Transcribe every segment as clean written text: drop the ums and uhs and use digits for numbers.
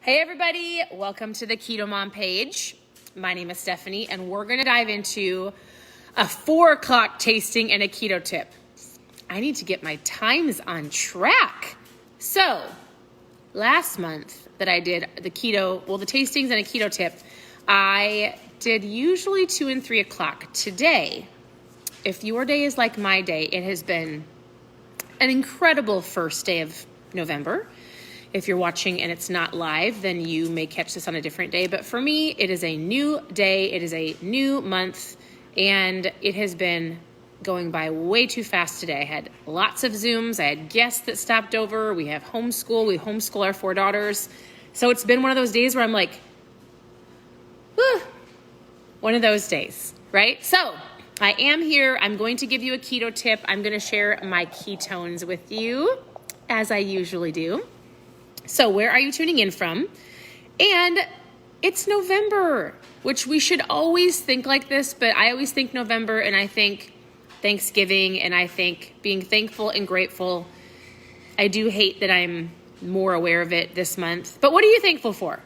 Hey everybody, welcome to the Keto Mom page. My name is Stephanie and we're gonna dive into a 4 o'clock tasting and a keto tip. I need to get my times on track. So last month that I did the tastings and a keto tip, I did usually 2 and 3 o'clock. Today, if your day is like my day, it has been an incredible first day of November. If you're watching and it's not live, then you may catch this on a different day. But for me, it is a new day. It is a new month. And it has been going by way too fast today. I had lots of Zooms. I had guests that stopped over. We have homeschool. We homeschool our 4 daughters. So it's been one of those days where I'm like, one of those days, right? So I am here. I'm going to give you a keto tip. I'm going to share my ketones with you, as I usually do. So where are you tuning in from? And it's November, which we should always think like this, but I always think November and I think Thanksgiving and I think being thankful and grateful. I do hate that I'm more aware of it this month. But what are you thankful for?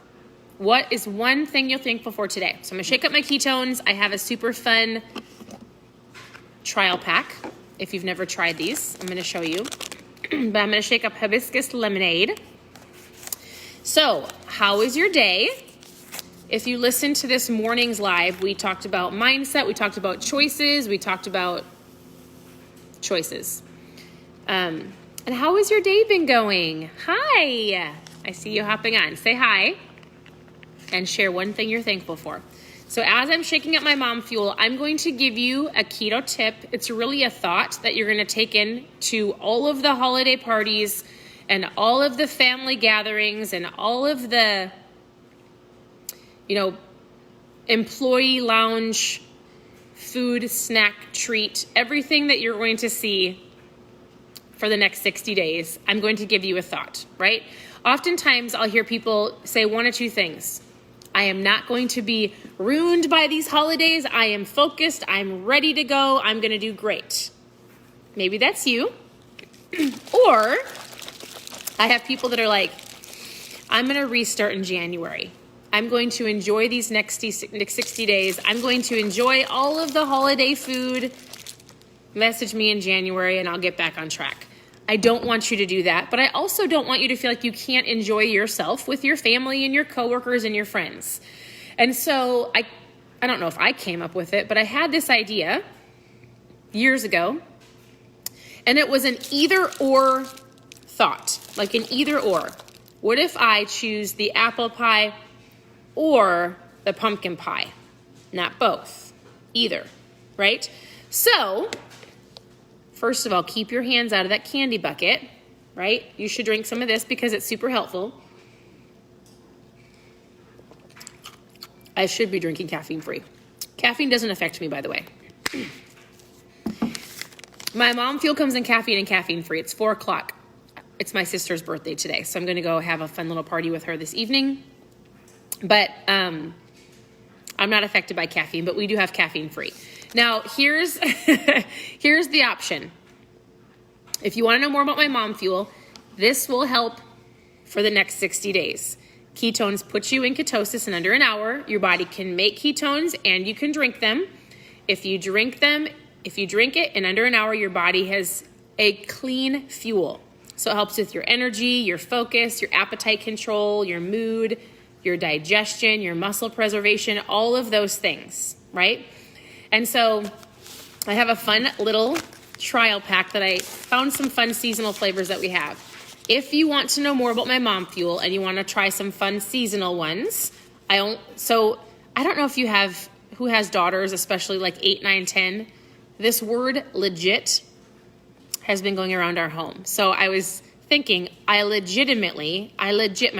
What is one thing you're thankful for today? So I'm gonna shake up my ketones. I have a super fun trial pack. If you've never tried these, I'm gonna show you. But I'm gonna shake up hibiscus lemonade. So, how is your day? If you listen to this morning's live, we talked about mindset, we talked about choices, we talked about choices. And how has your day been going? Hi, I see you hopping on. Say hi and share one thing you're thankful for. So as I'm shaking up my mom fuel, I'm going to give you a keto tip. It's really a thought that you're going to take in to all of the holiday parties and all of the family gatherings and all of the, employee lounge, food, snack, treat, everything that you're going to see for the next 60 days, I'm going to give you a thought, right? Oftentimes I'll hear people say one or two things. I am not going to be ruined by these holidays. I am focused. I'm ready to go. I'm going to do great. Maybe that's you. Or I have people that are like, I'm going to restart in January. I'm going to enjoy these next 60 days. I'm going to enjoy all of the holiday food. Message me in January and I'll get back on track. I don't want you to do that, but I also don't want you to feel like you can't enjoy yourself with your family and your coworkers and your friends. And so I don't know if I came up with it, but I had this idea years ago, and it was an either or thought, like an either or. What if I choose the apple pie or the pumpkin pie? Not both, either, right? So, first of all, keep your hands out of that candy bucket, right? You should drink some of this because it's super helpful. I should be drinking caffeine-free. Caffeine doesn't affect me, by the way. My mom fuel comes in caffeine and caffeine-free. It's 4 o'clock. It's my sister's birthday today, so I'm going to go have a fun little party with her this evening. But I'm not affected by caffeine, but we do have caffeine-free. Now, here's the option. If you want to know more about my mom fuel, this will help for the next 60 days. Ketones put you in ketosis in under an hour. Your body can make ketones and you can drink them. If you drink it in under an hour, your body has a clean fuel. So it helps with your energy, your focus, your appetite control, your mood, your digestion, your muscle preservation, all of those things, right? And so I have a fun little trial pack that I found some fun seasonal flavors that we have. If you want to know more about my mom fuel and you want to try some fun seasonal ones, I don't know if you have, who has daughters, especially like 8, 9, 10, this word legit has been going around our home. So I was thinking, my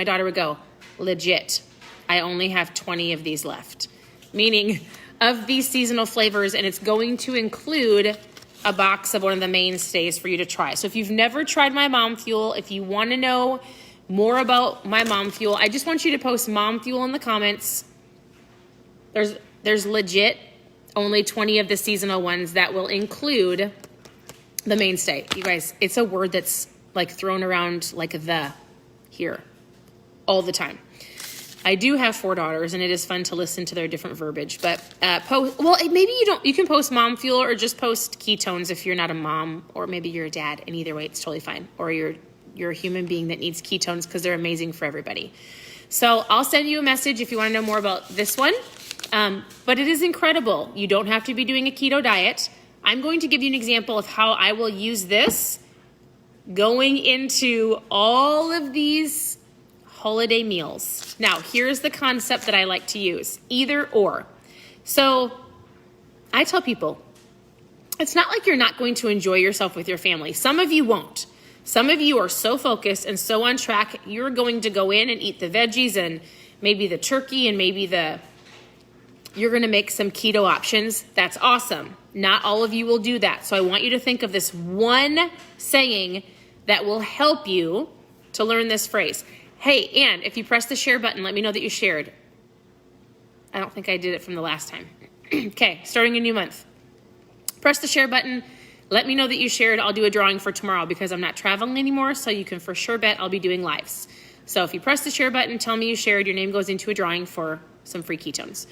daughter would go, legit, I only have 20 of these left. Meaning of these seasonal flavors, and it's going to include a box of one of the mainstays for you to try. So if you've never tried my mom fuel, if you want to know more about my mom fuel, I just want you to post mom fuel in the comments. There's legit only 20 of the seasonal ones that will include the mainstay. You guys, it's a word that's like thrown around like the here all the time. I do have 4 daughters, and it is fun to listen to their different verbiage. But maybe you can post mom fuel or just post ketones if you're not a mom, or maybe you're a dad, and either way, it's totally fine. Or you're a human being that needs ketones because they're amazing for everybody. So I'll send you a message if you want to know more about this one. But it is incredible. You don't have to be doing a keto diet. I'm going to give you an example of how I will use this going into all of these holiday meals. Now, here's the concept that I like to use, either or. So I tell people, it's not like you're not going to enjoy yourself with your family. Some of you won't. Some of you are so focused and so on track, you're going to go in and eat the veggies and maybe the turkey and you're going to make some keto options. That's awesome. Not all of you will do that. So I want you to think of this one saying that will help you to learn this phrase. Hey, and if you press the share button, let me know that you shared. I don't think I did it from the last time. Okay, starting a new month. Press the share button. Let me know that you shared. I'll do a drawing for tomorrow because I'm not traveling anymore, so you can for sure bet I'll be doing lives. So if you press the share button, tell me you shared, your name goes into a drawing for some free ketones.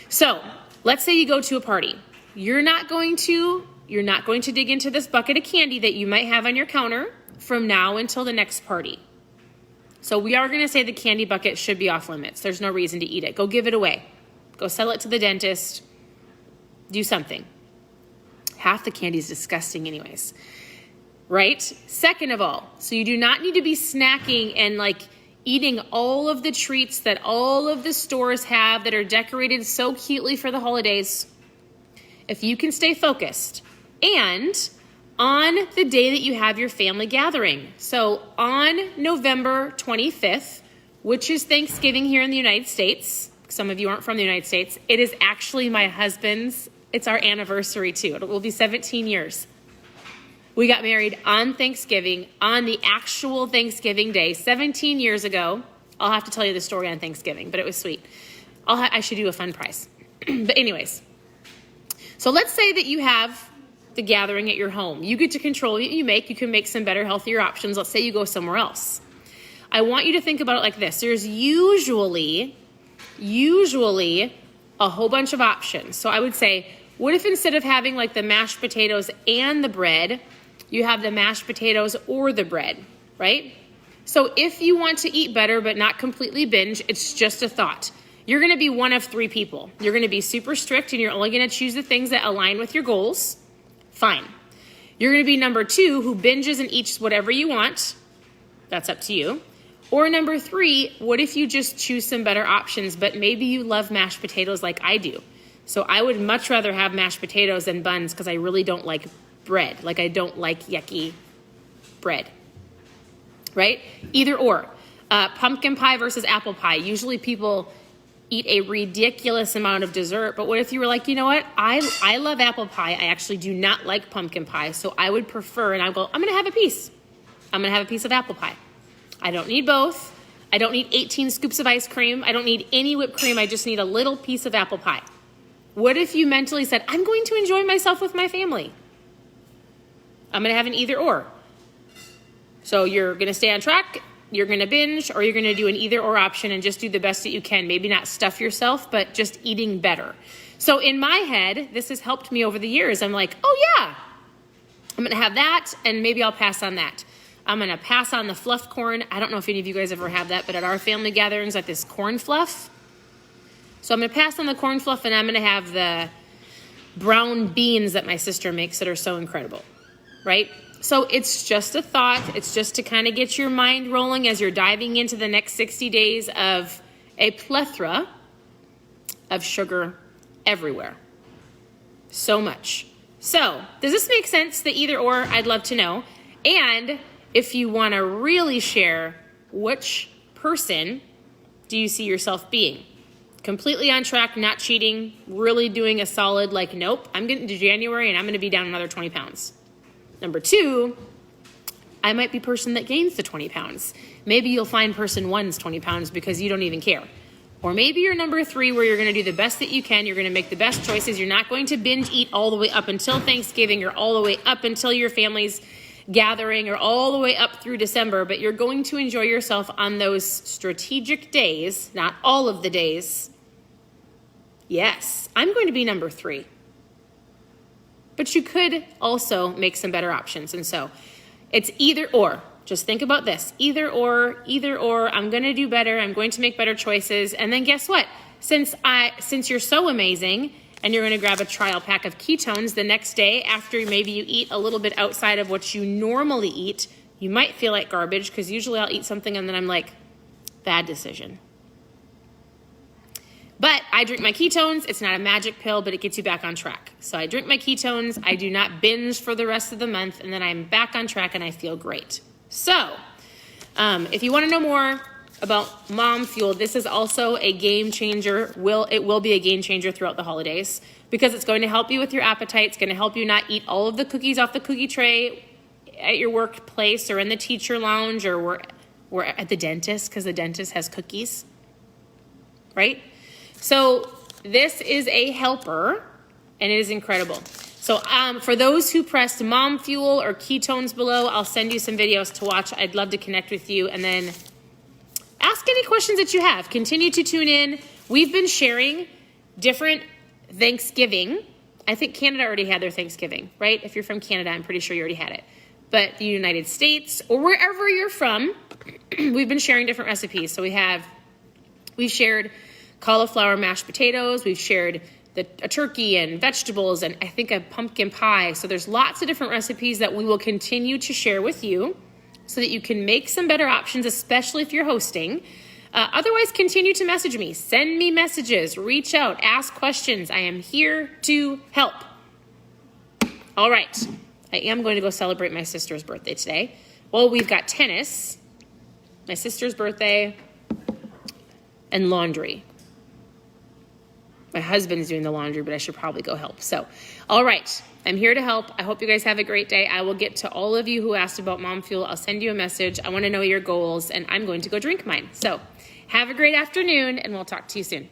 So let's say you go to a party. You're not going to dig into this bucket of candy that you might have on your counter from now until the next party. So we are going to say the candy bucket should be off limits. There's no reason to eat it. Go give it away. Go sell it to the dentist. Do something. Half the candy is disgusting right? Second of all, so you do not need to be snacking and eating all of the treats that all of the stores have that are decorated so cutely for the holidays. If you can stay focused and on the day that you have your family gathering. So on November 25th, which is Thanksgiving here in the United States, some of you aren't from the United States, it is actually my husband's, it's our anniversary too. It will be 17 years. We got married on Thanksgiving, on the actual Thanksgiving day, 17 years ago. I'll have to tell you the story on Thanksgiving, but it was sweet. I should do a fun prize. But anyways, so let's say that you have the gathering at your home. You get to control what you make. You can make some better, healthier options. Let's say you go somewhere else. I want you to think about it like this. There's usually a whole bunch of options. So I would say, what if instead of having the mashed potatoes and the bread, you have the mashed potatoes or the bread, right? So if you want to eat better but not completely binge, it's just a thought. You're going to be one of 3 people. You're going to be super strict and you're only going to choose the things that align with your goals. Fine. You're going to be number 2 who binges and eats whatever you want. That's up to you. Or number 3, what if you just choose some better options, but maybe you love mashed potatoes like I do. So I would much rather have mashed potatoes than buns because I really don't like bread. I don't like yucky bread, right? Either or. Pumpkin pie versus apple pie. Usually people eat a ridiculous amount of dessert, but what if you were you know what? I love apple pie. I actually do not like pumpkin pie, so I would prefer, and I'm going to have a piece. I'm going to have a piece of apple pie. I don't need both. I don't need 18 scoops of ice cream. I don't need any whipped cream. I just need a little piece of apple pie. What if you mentally said, I'm going to enjoy myself with my family? I'm going to have an either or. So you're going to stay on track, you're going to binge, or you're going to do an either or option and just do the best that you can. Maybe not stuff yourself, but just eating better. So in my head, this has helped me over the years. I'm oh yeah, I'm going to have that, and maybe I'll pass on that. I'm going to pass on the fluff corn. I don't know if any of you guys ever have that, but at our family gatherings, this corn fluff. So I'm going to pass on the corn fluff, and I'm going to have the brown beans that my sister makes that are so incredible, right? So it's just a thought. It's just to kind of get your mind rolling as you're diving into the next 60 days of a plethora of sugar everywhere. So much. So does this make sense, the either or? I'd love to know. And if you want to really share, which person do you see yourself being? Completely on track, not cheating, really doing a solid, nope, I'm getting to January and I'm going to be down another 20 pounds. Number 2, I might be person that gains the 20 pounds. Maybe you'll find person 1's 20 pounds because you don't even care. Or maybe you're number 3 where you're going to do the best that you can. You're going to make the best choices. You're not going to binge eat all the way up until Thanksgiving or all the way up until your family's gathering or all the way up through December, but you're going to enjoy yourself on those strategic days, not all of the days. Yes, I'm going to be number 3. But you could also make some better options. And so it's either or. Just think about this. Either or. I'm going to do better. I'm going to make better choices. And then guess what? Since you're so amazing and you're going to grab a trial pack of ketones the next day after maybe you eat a little bit outside of what you normally eat, you might feel like garbage because usually I'll eat something and then I'm like, bad decision. But I drink my ketones. It's not a magic pill, but it gets you back on track. So I drink my ketones. I do not binge for the rest of the month, and then I'm back on track and I feel great. So if you want to know more about Mom Fuel, this is also a game changer. It will be a game changer throughout the holidays because it's going to help you with your appetite. It's going to help you not eat all of the cookies off the cookie tray at your workplace or in the teacher lounge or we're at the dentist because the dentist has cookies, right? So this is a helper, and it is incredible. So for those who pressed Mom Fuel or ketones below, I'll send you some videos to watch. I'd love to connect with you, and then ask any questions that you have. Continue to tune in. We've been sharing different Thanksgiving. I think Canada already had their Thanksgiving, right? If you're from Canada, I'm pretty sure you already had it. But the United States or wherever you're from, we've been sharing different recipes. So we've shared cauliflower mashed potatoes. We've shared a turkey and vegetables and I think a pumpkin pie. So there's lots of different recipes that we will continue to share with you so that you can make some better options, especially if you're hosting. Otherwise, continue to message me. Send me messages. Reach out. Ask questions. I am here to help. All right. I am going to go celebrate my sister's birthday today. Well, we've got tennis, my sister's birthday, and laundry. My husband's doing the laundry, but I should probably go help. So, all right. I'm here to help. I hope you guys have a great day. I will get to all of you who asked about Mom Fuel. I'll send you a message. I want to know your goals, and I'm going to go drink mine. So, have a great afternoon, and we'll talk to you soon.